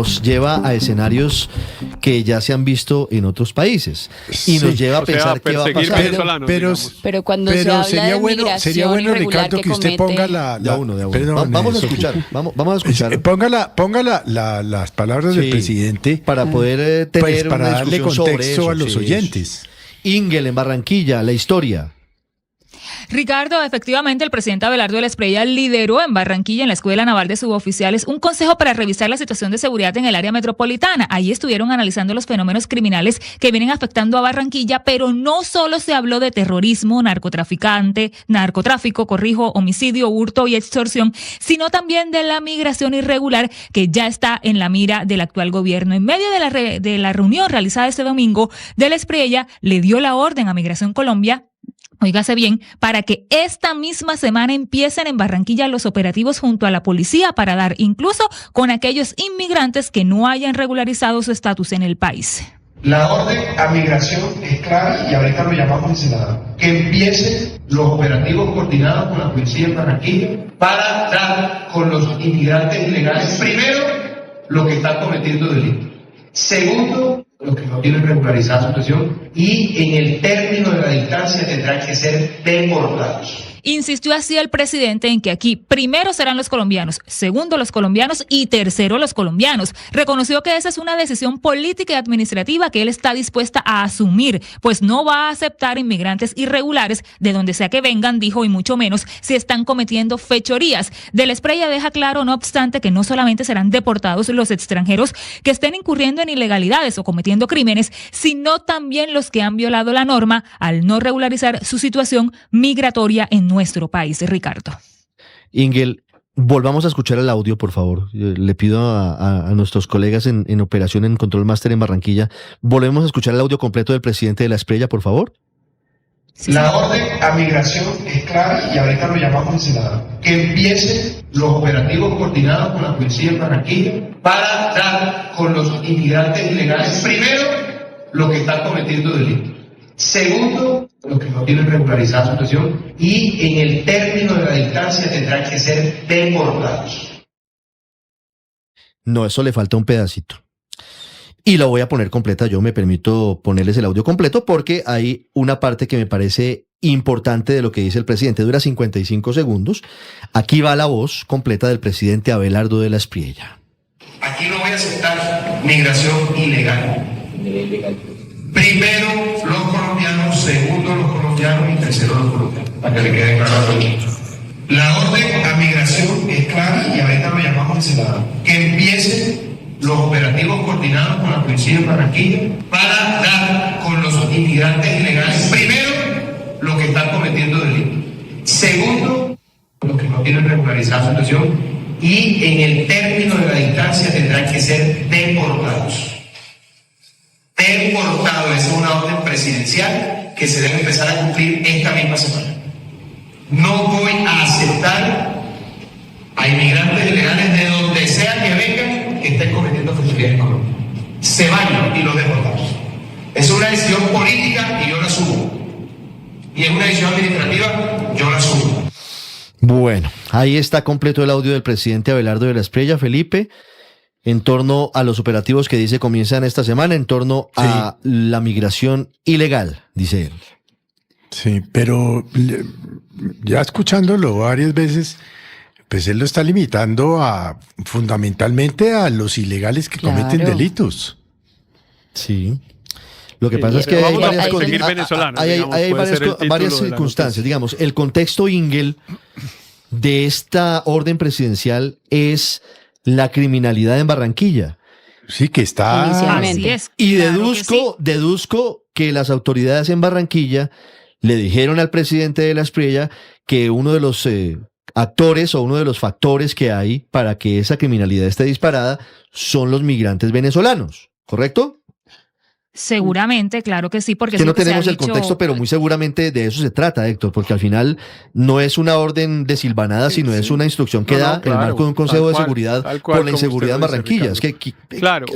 nos lleva a escenarios que ya se han visto en otros países y nos lleva a pensar qué va a pasar. Pero cuando se habla sería de bueno, Ricardo, que usted ponga Vamos a escuchar. Ponga las palabras del presidente para poder tener para una darle discusión contexto sobre eso, a los oyentes. Ingel en Barranquilla, la historia. Ricardo, efectivamente, el presidente Abelardo de la Espriella lideró en Barranquilla, en la Escuela Naval de Suboficiales, un consejo para revisar la situación de seguridad en el área metropolitana. Ahí estuvieron analizando los fenómenos criminales que vienen afectando a Barranquilla, pero no solo se habló de terrorismo, narcotráfico, homicidio, hurto y extorsión, sino también de la migración irregular que ya está en la mira del actual gobierno. En medio de la reunión realizada este domingo, de la Espriella le dio la orden a Migración Colombia, óigase bien, para que esta misma semana empiecen en Barranquilla los operativos junto a la policía para dar incluso con aquellos inmigrantes que no hayan regularizado su estatus en el país. La orden a migración es clara y ahorita lo llamamos el senador. Que empiecen los operativos coordinados con la policía en Barranquilla para dar con los inmigrantes ilegales. Primero, los que están cometiendo delitos. Segundo, los que no tienen regularizada su situación, y en el término de la distancia tendrán que ser deportados. Insistió así el presidente en que aquí primero serán los colombianos, segundo los colombianos y tercero los colombianos. Reconoció que esa es una decisión política y administrativa que él está dispuesta a asumir, pues no va a aceptar inmigrantes irregulares de donde sea que vengan, dijo, y mucho menos si están cometiendo fechorías. De la Espriella deja claro, no obstante, que no solamente serán deportados los extranjeros que estén incurriendo en ilegalidades o cometiendo crímenes, sino también los que han violado la norma al no regularizar su situación migratoria en nuestro país, Ricardo. Ingel, volvamos a escuchar el audio, por favor. Le pido a nuestros colegas en operación en Control Master en Barranquilla, volvemos a escuchar el audio completo del presidente de la Espriella, por favor. Sí. La orden a migración es clara y ahorita lo llamamos el senador. Que empiecen los operativos coordinados con la policía en Barranquilla para dar con los inmigrantes ilegales. Primero, los que están cometiendo delitos. Segundo, los que no tienen regularizada su situación, y en el término de la distancia tendrán que ser deportados. No, eso le falta un pedacito. Y lo voy a poner completa. Yo me permito ponerles el audio completo porque hay una parte que me parece importante de lo que dice el presidente. Dura 55 segundos. Aquí va la voz completa del presidente Abelardo de la Espriella. Aquí no voy a aceptar migración ilegal. Primero los colombianos, segundo los colombianos y tercero los colombianos, para que le quede claro a todos. La orden a migración es clara y ahorita lo llamamos el senador. Que empiecen los operativos coordinados con la policía en Barranquilla para dar con los inmigrantes ilegales. Primero, los que están cometiendo delitos. Segundo, los que no tienen regularizada su situación, y en el término de la distancia tendrán que ser deportados. Deportado, es una orden presidencial que se debe empezar a cumplir esta misma semana. No voy a aceptar a inmigrantes ilegales de donde sea que vengan que estén cometiendo fechorías en Colombia. Se van y los deportamos. Es una decisión política y yo la asumo. Y es una decisión administrativa, yo la asumo. Bueno, ahí está completo el audio del presidente Abelardo de la Espriella, Felipe, en torno a los operativos que dice comienzan esta semana, en torno a la migración ilegal, dice él. Sí, pero ya escuchándolo varias veces, pues él lo está limitando fundamentalmente a los ilegales que cometen delitos. Sí. Lo que pasa es que hay varias circunstancias. Digamos, el contexto, Ingel, de esta orden presidencial es la criminalidad en Barranquilla. Sí, que está... Así es. Y deduzco que las autoridades en Barranquilla le dijeron al presidente de la Espriella que uno de los actores o uno de los factores que hay para que esa criminalidad esté disparada son los migrantes venezolanos, ¿correcto? Seguramente, claro que sí, porque que es no lo que tenemos se ha el dicho. contexto, pero muy seguramente de eso se trata, Héctor, porque al final no es una orden desilvanada, sino es una instrucción que da en el marco de un Consejo de Seguridad por la inseguridad en Barranquilla. Es que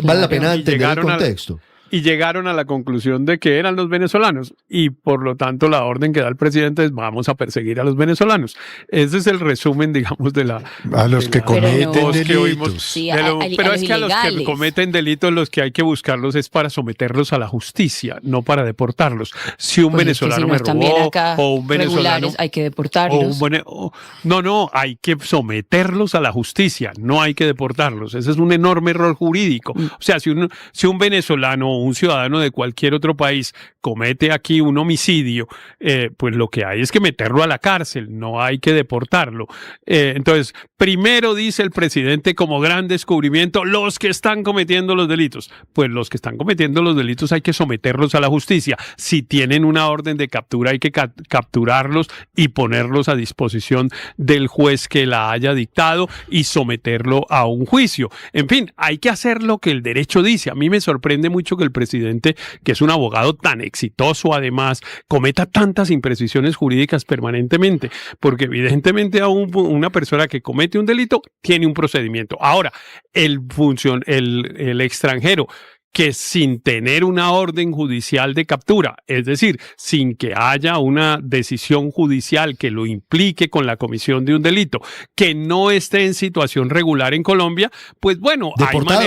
vale la pena entender el contexto. y llegaron a la conclusión de que eran los venezolanos y por lo tanto la orden que da el presidente es vamos a perseguir a los venezolanos. Ese es el resumen, digamos, de la... A los que cometen delitos. Sí, pero es que a los que cometen delitos los que hay que buscarlos es para someterlos a la justicia, no para deportarlos. Si un venezolano me robó o un venezolano... hay que deportarlos. No, hay que someterlos a la justicia, no hay que deportarlos. Ese es un enorme error jurídico. O sea, si un venezolano o un ciudadano de cualquier otro país comete aquí un homicidio, pues lo que hay es que meterlo a la cárcel, no hay que deportarlo. Entonces, primero dice el presidente como gran descubrimiento, los que están cometiendo los delitos. Pues los que están cometiendo los delitos hay que someterlos a la justicia. Si tienen una orden de captura, hay que capturarlos y ponerlos a disposición del juez que la haya dictado y someterlo a un juicio. En fin, hay que hacer lo que el derecho dice. A mí me sorprende mucho que el presidente, que es un abogado tan exitoso además, cometa tantas imprecisiones jurídicas permanentemente, porque evidentemente una persona que comete un delito tiene un procedimiento. Ahora, el extranjero que sin tener una orden judicial de captura, es decir, sin que haya una decisión judicial que lo implique con la comisión de un delito, que no esté en situación regular en Colombia, pues bueno, deportado.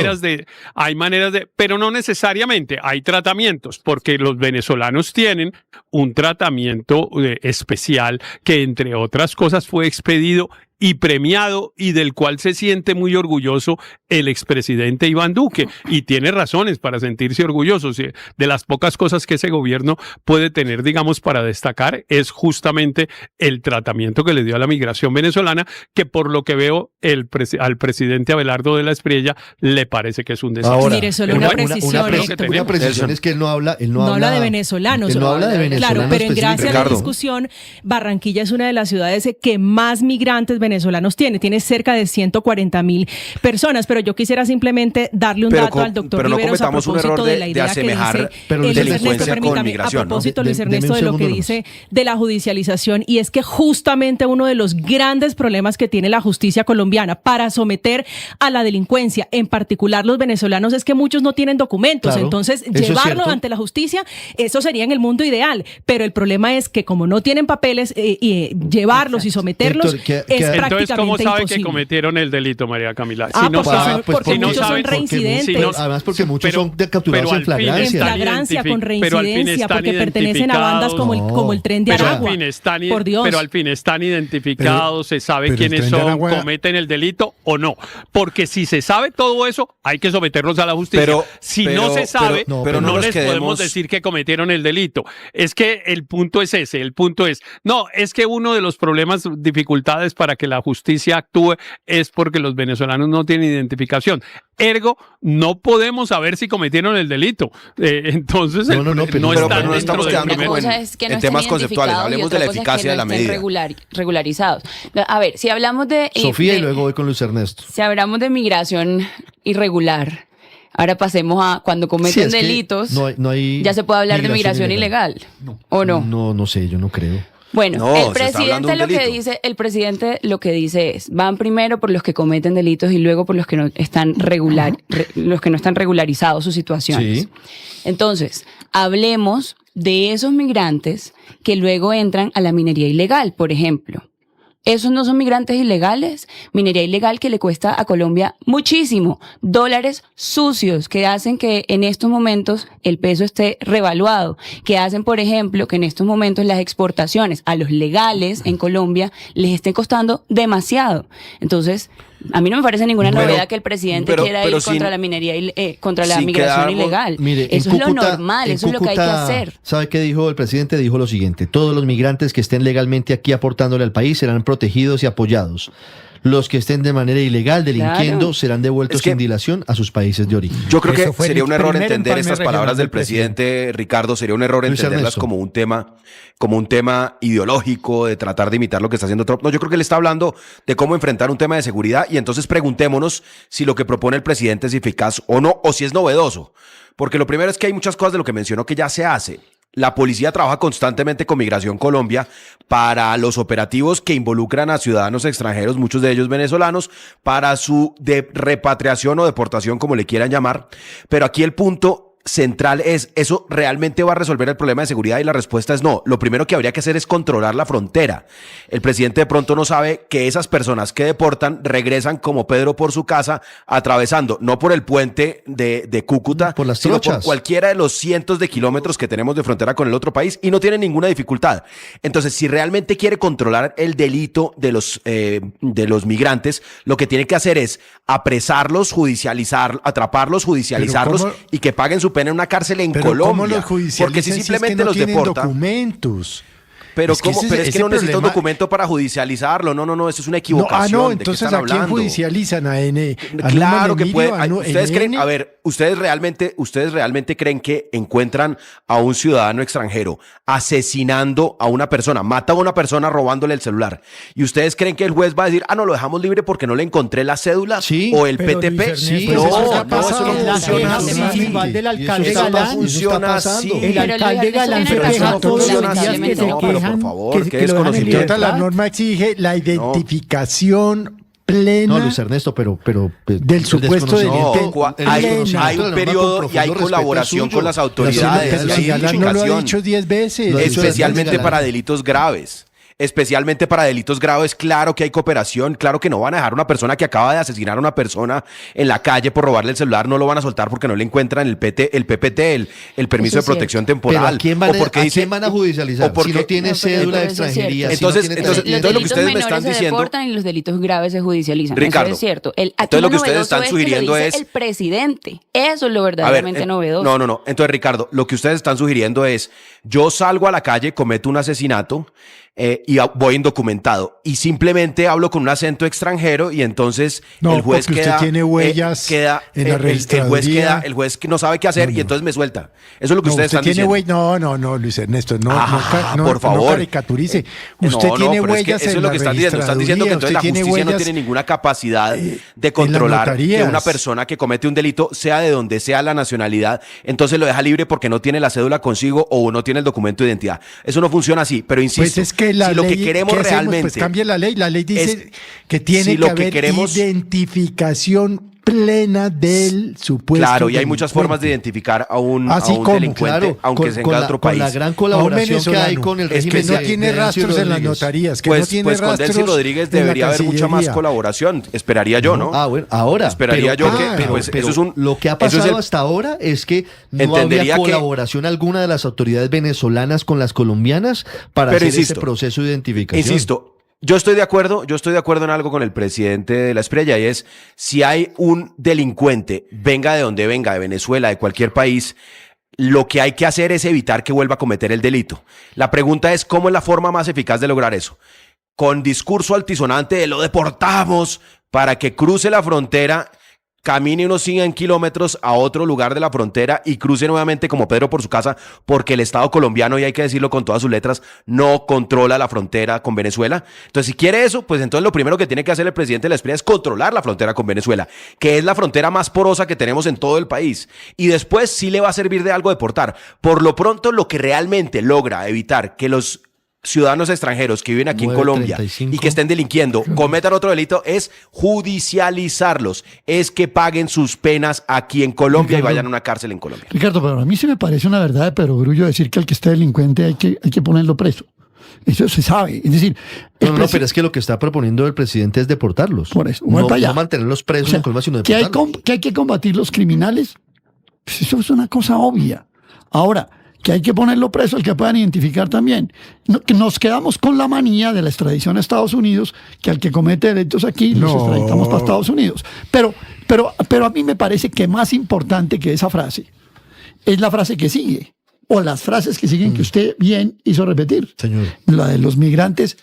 hay maneras de, pero no necesariamente, hay tratamientos, porque los venezolanos tienen un tratamiento especial que, entre otras cosas, fue expedido y premiado y del cual se siente muy orgulloso el expresidente Iván Duque, y tiene razones para sentirse orgulloso. De las pocas cosas que ese gobierno puede tener, digamos, para destacar es justamente el tratamiento que le dio a la migración venezolana, que por lo que veo al presidente Abelardo de la Espriella le parece que es un desastre. Ahora, mire, solo una precisión. Una precisión es que él no habla de venezolanos. Él no habla de venezolanos. Claro, pero en gracia a la discusión, Barranquilla es una de las ciudades que más migrantes venezolanos tiene cerca de 140,000 personas, pero yo quisiera simplemente darle un dato al doctor Riveros a propósito de la idea que dice delincuencia con migración. A propósito, Luis Ernesto, de lo que dice de la judicialización, y es que justamente uno de los grandes problemas que tiene la justicia colombiana para someter a la delincuencia, en particular los venezolanos, es que muchos no tienen documentos. Claro, entonces llevarlo ante la justicia, eso sería en el mundo ideal, pero el problema es que como no tienen papeles, llevarlos y someterlos es prácticamente entonces, ¿cómo sabe imposible que cometieron el delito, María Camila? Porque muchos son reincidentes. Además, porque muchos son capturados en flagrancia. En flagrancia, con reincidencia, porque pertenecen a bandas como el Tren de Aragua. Por Dios. Pero al fin están identificados, se sabe quiénes son, cometen el delito o no. Porque si se sabe todo eso, hay que someterlos a la justicia. Si no se sabe, no les podemos decir que cometieron el delito. Es que el punto es ese, es que uno de los problemas, dificultades para que la justicia actúe es porque los venezolanos no tienen identificación. Ergo, no podemos saber si cometieron el delito. Entonces, pero no estamos quedando en temas conceptuales. Hablemos de la eficacia de la medida. Regularizados. A ver, si hablamos de... Sofía, y luego voy con Luis Ernesto. Si hablamos de migración irregular, ahora pasemos a cuando cometen delitos. No hay ya se puede hablar de migración ilegal. ¿O no? No sé, yo no creo. Bueno, el presidente lo que dice es, van primero por los que cometen delitos y luego por los que no están los que no están regularizados sus situaciones. Sí. Entonces, hablemos de esos migrantes que luego entran a la minería ilegal, por ejemplo. Esos no son migrantes ilegales, minería ilegal que le cuesta a Colombia muchísimo, dólares sucios que hacen que en estos momentos el peso esté revaluado, que hacen, por ejemplo, que en estos momentos las exportaciones a los legales en Colombia les estén costando demasiado. Entonces, a mí no me parece ninguna novedad que el presidente quiera ir contra la minería, contra la migración ilegal. Mire, eso es lo normal, eso es lo que hay que hacer. ¿Sabe qué dijo el presidente? Dijo lo siguiente: todos los migrantes que estén legalmente aquí aportándole al país serán protegidos y apoyados. Los que estén de manera ilegal delinquiendo serán devueltos sin dilación a sus países de origen. Yo creo que sería un error entender estas palabras del presidente, Ricardo, sería un error entenderlas como un tema ideológico, de tratar de imitar lo que está haciendo Trump. No, yo creo que él está hablando de cómo enfrentar un tema de seguridad, y entonces preguntémonos si lo que propone el presidente es eficaz o no, o si es novedoso. Porque lo primero es que hay muchas cosas de lo que mencionó que ya se hace. La policía trabaja constantemente con Migración Colombia para los operativos que involucran a ciudadanos extranjeros, muchos de ellos venezolanos, para su repatriación o deportación, como le quieran llamar. Pero aquí el punto central es, ¿eso realmente va a resolver el problema de seguridad? Y la respuesta es no. Lo primero que habría que hacer es controlar la frontera. El presidente de pronto no sabe que esas personas que deportan regresan como Pedro por su casa, atravesando, no por el puente de Cúcuta, por las sino trochas, por cualquiera de los cientos de kilómetros que tenemos de frontera con el otro país, y no tienen ninguna dificultad. Entonces, si realmente quiere controlar el delito de los migrantes, lo que tiene que hacer es apresarlos, atraparlos, judicializarlos y que paguen su pena en una cárcel en Colombia. Porque si simplemente los deportan. Documentos. Pero es que no necesita un documento para judicializarlo. No, eso es una equivocación. Entonces, ¿a quién judicializan? Claro que puede. ¿Ustedes creen? A ver, ¿ustedes realmente creen que encuentran a un ciudadano extranjero asesinando a una persona, mata a una persona robándole el celular? ¿Y ustedes creen que el juez va a decir, lo dejamos libre porque no le encontré la cédula o el PTP? Sí, eso no funciona así. El alcalde así. El alcalde Galán se queja todos los días que se quejan. Por favor, que desconocimiento. La norma exige la identificación plena. No, Luis Ernesto, pero del supuesto delito. Hay un periodo y hay colaboración con las autoridades. No lo ha dicho 10 veces. Especialmente para delitos graves. Especialmente para delitos graves, claro que hay cooperación, claro que no van a dejar a una persona que acaba de asesinar a una persona en la calle por robarle el celular, no lo van a soltar porque no le encuentran el PPT, el permiso de protección temporal. ¿Pero a quién van a judicializar? Si no tiene cédula de extranjería. Entonces, los lo que ustedes me están se diciendo, deportan y los delitos graves se judicializan. Ricardo, eso es cierto. Entonces lo que ustedes están sugiriendo es el presidente. Eso es lo verdaderamente novedoso. No. Entonces, Ricardo, lo que ustedes están sugiriendo es, yo salgo a la calle, cometo un asesinato, y voy indocumentado y simplemente hablo con un acento extranjero y entonces el juez queda, usted tiene huellas en la registraduría. El juez no sabe qué hacer y entonces me suelta. Eso es lo que ustedes están diciendo. No, Luis Ernesto, por favor, no caricaturice. Usted tiene huellas eso es lo que están diciendo. Están diciendo que entonces la justicia no tiene ninguna capacidad de controlar que una persona que comete un delito, sea de donde sea la nacionalidad, entonces lo deja libre porque no tiene la cédula consigo o no tiene el documento de identidad. Eso no funciona así, pero insisto. Pues es que si lo que queremos realmente, pues cambie la ley dice que tiene que haber identificación plena del supuesto. Claro, y hay muchas formas de identificar a un delincuente, aunque se venga de otro país. Con la gran colaboración que hay con el régimen. Que no tiene rastros en las notarías, que no tiene rastros. Con Delcy Rodríguez debería haber mucha más colaboración, esperaría yo, ¿no? Bueno, ahora. Esperaría yo que eso es lo que ha pasado hasta ahora es que no había colaboración alguna de las autoridades venezolanas con las colombianas para hacer ese proceso de identificación. Insisto, yo estoy de acuerdo en algo con el presidente de la Espriella, y es, si hay un delincuente, venga de donde venga, de Venezuela, de cualquier país, lo que hay que hacer es evitar que vuelva a cometer el delito. La pregunta es, ¿cómo es la forma más eficaz de lograr eso? Con discurso altisonante de lo deportamos para que cruce la frontera, camine unos 100 kilómetros a otro lugar de la frontera y cruce nuevamente como Pedro por su casa, porque el Estado colombiano, y hay que decirlo con todas sus letras, no controla la frontera con Venezuela. Entonces, si quiere eso, pues entonces lo primero que tiene que hacer el presidente de la Espriella es controlar la frontera con Venezuela, que es la frontera más porosa que tenemos en todo el país. Y después sí le va a servir de algo deportar. Por lo pronto, lo que realmente logra evitar que los ciudadanos extranjeros que viven aquí en Colombia y que estén delinquiendo, cometan otro delito, es judicializarlos, es que paguen sus penas aquí en Colombia, Ricardo, y vayan a una cárcel en Colombia. Ricardo, pero a mí se me parece una verdad de perogrullo decir que al que está delincuente hay que ponerlo preso. Eso se sabe. Es decir, pero es que lo que está proponiendo el presidente es deportarlos. Por eso, no mantenerlos presos en Colombia, sino deportarlos. Que hay que combatir los criminales, pues eso es una cosa obvia. Ahora, que hay que ponerlo preso, el que puedan identificar también. Que nos quedamos con la manía de la extradición a Estados Unidos, que al que comete delitos aquí los extraditamos para Estados Unidos. Pero a mí me parece que más importante que esa frase es la frase que sigue, o las frases que siguen que usted bien hizo repetir. Señor. La de los migrantes,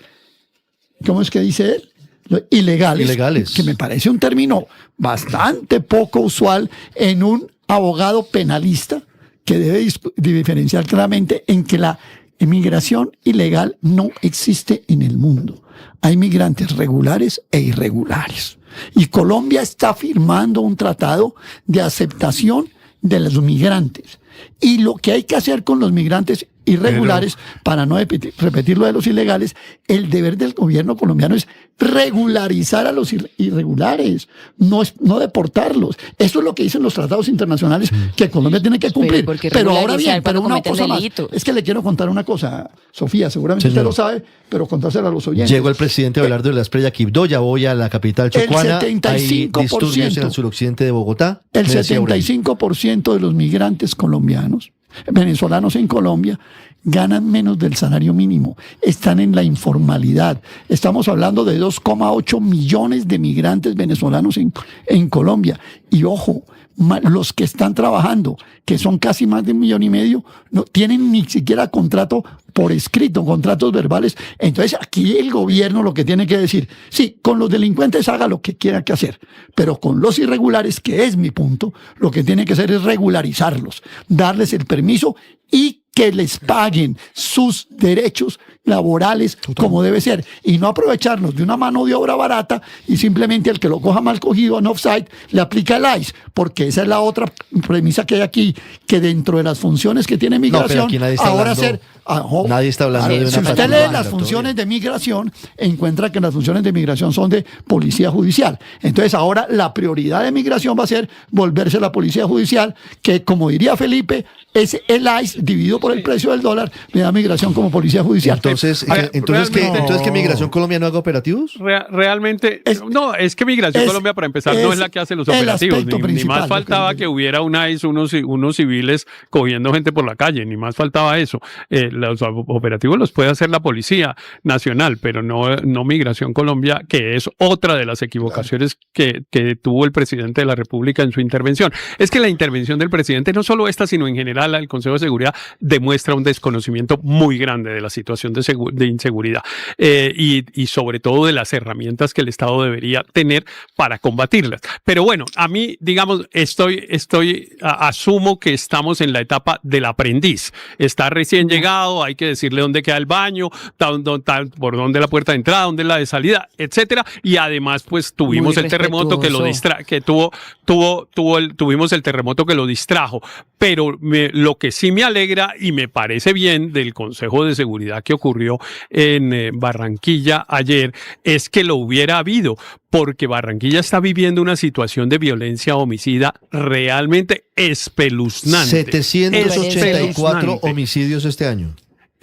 ¿cómo es que dice él? Ilegales. Que me parece un término bastante poco usual en un abogado penalista, que debe diferenciar claramente en que la inmigración ilegal no existe en el mundo. Hay migrantes regulares e irregulares. Y Colombia está firmando un tratado de aceptación de los migrantes. Y lo que hay que hacer con los migrantes, irregulares, para no repetir lo de los ilegales, el deber del gobierno colombiano es regularizar a los irregulares, no deportarlos. Eso es lo que dicen los tratados internacionales que Colombia tiene que cumplir. Pero ahora bien, pero una cosa más. Es que le quiero contar una cosa, Sofía, seguramente usted lo sabe, pero contárselo a los oyentes. Llegó el presidente Abelardo de la Espriella Quibdó, ya voy a la capital chocuana. El 75%, hay disturbios en el suroccidente de Bogotá. El 75% de los migrantes colombianos, venezolanos en Colombia, ganan menos del salario mínimo, están en la informalidad. Estamos hablando de 2,8 millones de migrantes venezolanos en Colombia. Y ojo, los que están trabajando, que son casi más de 1,5 millones, no tienen ni siquiera contrato por escrito, contratos verbales. Entonces aquí el gobierno lo que tiene que decir, sí, con los delincuentes haga lo que quiera que hacer, pero con los irregulares, que es mi punto, lo que tiene que hacer es regularizarlos, darles el permiso y que les paguen sus derechos laborales como debe ser, y no aprovecharnos de una mano de obra barata y simplemente el que lo coja mal cogido en offside le aplica el ICE, porque esa es la otra premisa que hay aquí, que dentro de las funciones que tiene migración, nadie está hablando de una si usted lee las funciones de migración, encuentra que las funciones de migración son de policía judicial. Entonces ahora la prioridad de migración va a ser volverse la policía judicial, que como diría Felipe, es el ICE dividido por el precio del dólar, le da migración como policía judicial. Entonces que Migración Colombia no haga operativos. Realmente, no, es que Migración Colombia, para empezar, no es la que hace los operativos. Ni más faltaba que hubiera una ICE, unos civiles cogiendo gente por la calle, ni más faltaba eso. Los operativos los puede hacer la Policía Nacional, pero no Migración Colombia, que es otra de las equivocaciones que tuvo el presidente de la República en su intervención. Es que la intervención del presidente, no solo esta, sino en general el Consejo de Seguridad, demuestra un desconocimiento muy grande de la situación de inseguridad y sobre todo de las herramientas que el Estado debería tener para combatirlas. Pero bueno, a mí, digamos, asumo que estamos en la etapa del aprendiz. Está recién llegado, hay que decirle dónde queda el baño, por dónde la puerta de entrada, dónde la de salida, etcétera. Y además, pues tuvimos el terremoto que tuvimos el terremoto que lo distrajo. Pero lo que sí me alegra y me parece bien del Consejo de Seguridad que ocurrió en Barranquilla ayer es que lo hubiera habido, porque Barranquilla está viviendo una situación de violencia homicida realmente espeluznante. 784 homicidios este año.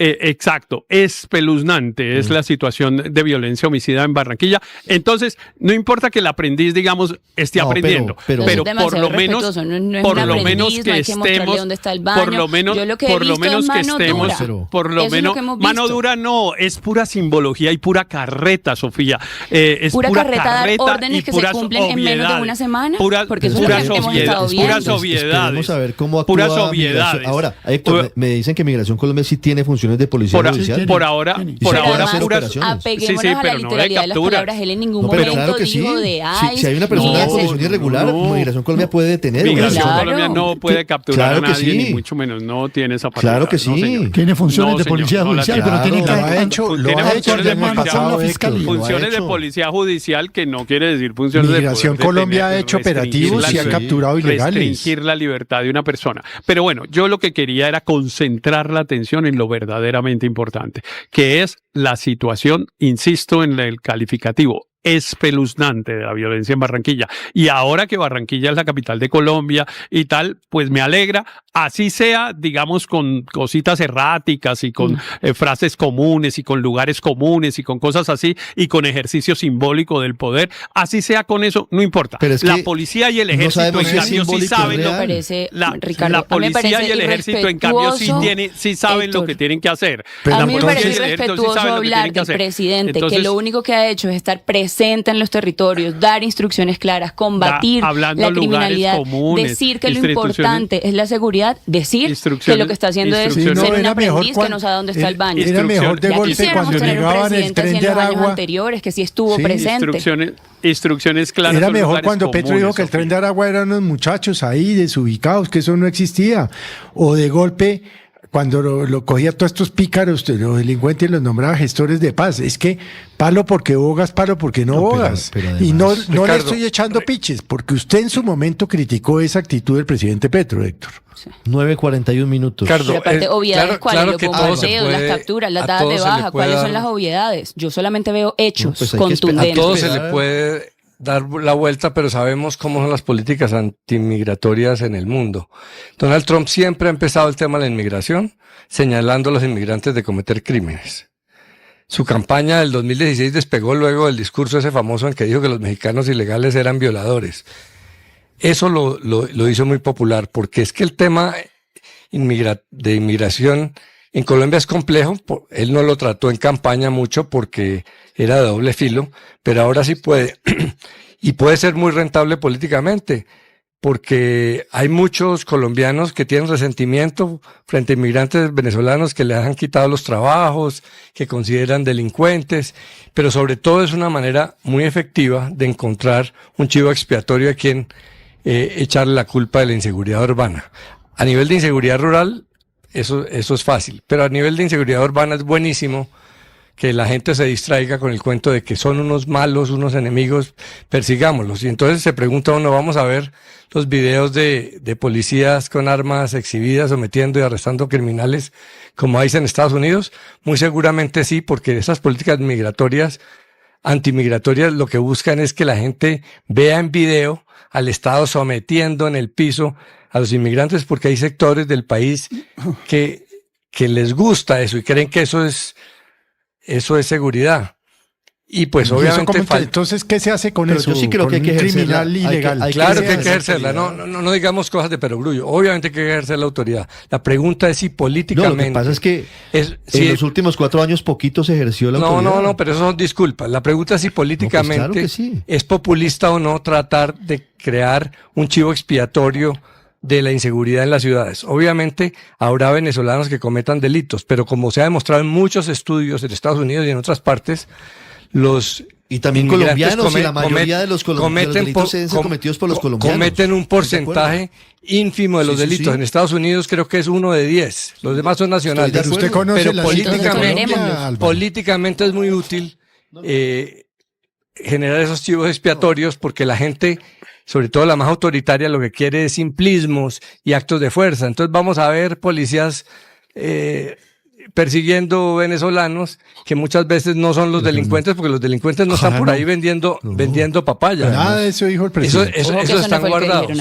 Exacto, espeluznante es la situación de violencia homicida en Barranquilla. Entonces, no importa que el aprendiz, digamos, esté aprendiendo, pero por lo menos que estemos, mano dura no, es pura simbología y pura carreta, Sofía. Es pura carreta, dar órdenes que se cumplen en menos de una semana, porque eso es lo que hemos estado viendo. Puras obviedades. Vamos a ver cómo actúa Migración. Ahora, Héctor, me dicen que Migración Colombia sí tiene funciones de policía judicial. Por ahora puras. Apeguémonos a la literalidad de las palabras. Él en ningún momento claro que dijo de ICE. Si hay una persona en condición irregular, Migración Colombia puede detener. Migración Colombia no puede capturar a nadie, ni mucho menos, no tiene esa palabra. Claro que sí. Tiene funciones de policía judicial, pero tiene que haber hecho funciones de policía judicial, que no quiere decir funciones de Migración Colombia ha hecho operativos y ha capturado ilegales. Restringir la libertad de una persona. Pero bueno, yo lo que quería era concentrar la atención en lo verdaderamente importante, que es la situación, insisto en el calificativo, espeluznante de la violencia en Barranquilla. Y ahora que Barranquilla es la capital de Colombia y tal, pues me alegra, así sea, digamos, con cositas erráticas y con frases comunes y con lugares comunes y con cosas así y con ejercicio simbólico del poder, así sea con eso, no importa. La policía y el ejército en cambio sí saben la policía y el ejército en cambio sí saben lo que tienen que hacer. A mí me parece irrespetuoso hablar del presidente, que lo único que ha hecho es estar presente en los territorios, dar instrucciones claras, combatir la criminalidad, decir que lo importante es la seguridad, decir que lo que está haciendo es ser un aprendiz que no sabe dónde está el baño. Era mejor de golpe cuando negaban el tren de Aragua. Anteriores, que sí estuvo presente. Instrucciones claras. Era mejor cuando Petro dijo que el tren de Aragua eran unos muchachos ahí desubicados, que eso no existía. O de golpe cuando lo cogía todos estos pícaros, los delincuentes, los nombraba gestores de paz. Es que palo porque bogas, palo porque no bogas. Pero además, y no Ricardo, le estoy echando piches, porque usted en su momento criticó esa actitud del presidente Petro, Héctor. 9:41 minutos. Pero aparte, obviedades, ¿cuáles? Los bombardeos, las capturas, las dadas de baja, ¿cuáles son las obviedades? Yo solamente veo hechos contundentes. A todo se le puede dar la vuelta, pero sabemos cómo son las políticas antimigratorias en el mundo. Donald Trump siempre ha empezado el tema de la inmigración señalando a los inmigrantes de cometer crímenes. Su campaña del 2016 despegó luego del discurso ese famoso en que dijo que los mexicanos ilegales eran violadores. Eso lo hizo muy popular, porque es que el tema de inmigración en Colombia es complejo. Él no lo trató en campaña mucho porque era de doble filo, pero ahora sí puede. Y puede ser muy rentable políticamente, porque hay muchos colombianos que tienen resentimiento frente a inmigrantes venezolanos que les han quitado los trabajos, que consideran delincuentes, pero sobre todo es una manera muy efectiva de encontrar un chivo expiatorio a quien echarle la culpa de la inseguridad urbana. A nivel de inseguridad rural, eso es fácil, pero a nivel de inseguridad urbana es buenísimo que la gente se distraiga con el cuento de que son unos malos, unos enemigos, persigámoslos. Y entonces se pregunta uno, ¿vamos a ver los videos de policías con armas exhibidas sometiendo y arrestando criminales como hay en Estados Unidos? Muy seguramente sí, porque esas políticas migratorias, antimigratorias, lo que buscan es que la gente vea en video al Estado sometiendo en el piso a los inmigrantes, porque hay sectores del país que les gusta eso y creen que eso es seguridad. Y pues obviamente entonces, ¿qué se hace con eso? Yo sí creo que hay que ejercerla. Criminal ilegal. Claro que hay que ejercerla. No digamos cosas de perogrullo. Obviamente hay que ejercer la autoridad. La pregunta es si políticamente. No, lo que pasa es que en los últimos 4 años poquito se ejerció la autoridad. No, pero eso son disculpas. La pregunta es si políticamente claro que sí. Es populista o no tratar de crear un chivo expiatorio de la inseguridad en las ciudades. Obviamente habrá venezolanos que cometan delitos, pero como se ha demostrado en muchos estudios en Estados Unidos y en otras partes, y también colombianos, y la mayoría de los delitos son cometidos por los colombianos. Cometen un porcentaje ínfimo de los delitos. Sí. En Estados Unidos creo que es 1 de 10. Los demás son nacionales. Pero usted conoce pero la políticamente es muy útil generar esos chivos expiatorios, porque la gente, sobre todo la más autoritaria, lo que quiere es simplismos y actos de fuerza. Entonces vamos a ver policías persiguiendo venezolanos que muchas veces no son los delincuentes, porque los delincuentes no están por ahí vendiendo papaya. Nada de eso dijo el presidente. Eso están guardados.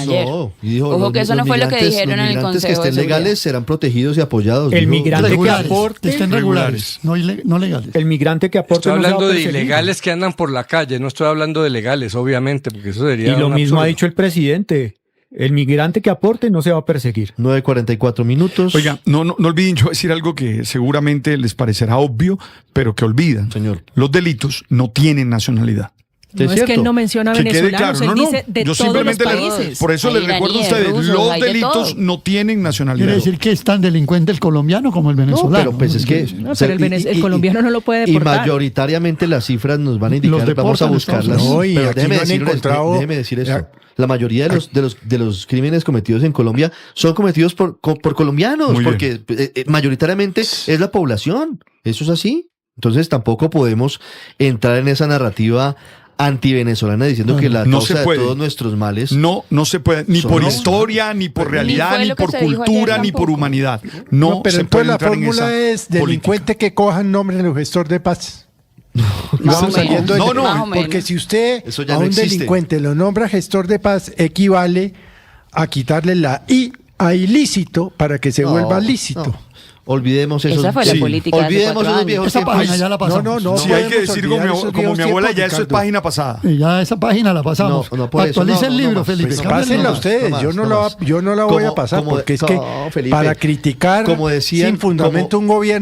Ojo que eso no fue lo que dijeron en el Consejo. Que estén legales serán protegidos y apoyados. El migrante que aporte estén regulares, no legales. El migrante que aporte. Estoy hablando de ilegales que andan por la calle, no estoy hablando de legales, obviamente, porque eso sería. Y lo mismo absurdo. ha dicho el presidente. El migrante que aporte no se va a perseguir. 9:44 minutos. Oiga, no olviden, yo decir algo que seguramente les parecerá obvio, pero que olvidan. Señor. Los delitos no tienen nacionalidad. No es que él no menciona a venezolanos, él dice de yo todos los simplemente países. Por eso les recuerdo a ustedes, los delitos no tienen nacionalidad. Quiere decir que es tan delincuente el colombiano como el venezolano. No, pero pues es que... pero el colombiano no lo puede deportar. Y mayoritariamente las cifras nos van a indicar, vamos a buscarlas. No, y pero aquí déjeme decir eso. La mayoría de los crímenes cometidos en Colombia son cometidos por colombianos, porque mayoritariamente es la población. Eso es así. Entonces tampoco podemos entrar en esa narrativa antivenezolana diciendo que la causa de todos nuestros males... No se puede, ni por historia, ni por realidad, ni por cultura, ni por humanidad. No, pero se entonces puede la fórmula es delincuente que cojan nombre de gestor de paz. Porque si usted a un delincuente lo nombra gestor de paz, equivale a quitarle la I a ilícito para que se vuelva lícito. No. Olvidemos eso. Esa fue la política. Olvidemos esos viejos. Esa página ya la pasamos. No. Si hay que decir como mi abuela, ya eso es página pasada. Y ya esa página la pasamos. Actualice el libro, Felipe. Pues pásenla ustedes. Yo no la voy a pasar, porque es que para criticar sin fundamento un gobierno.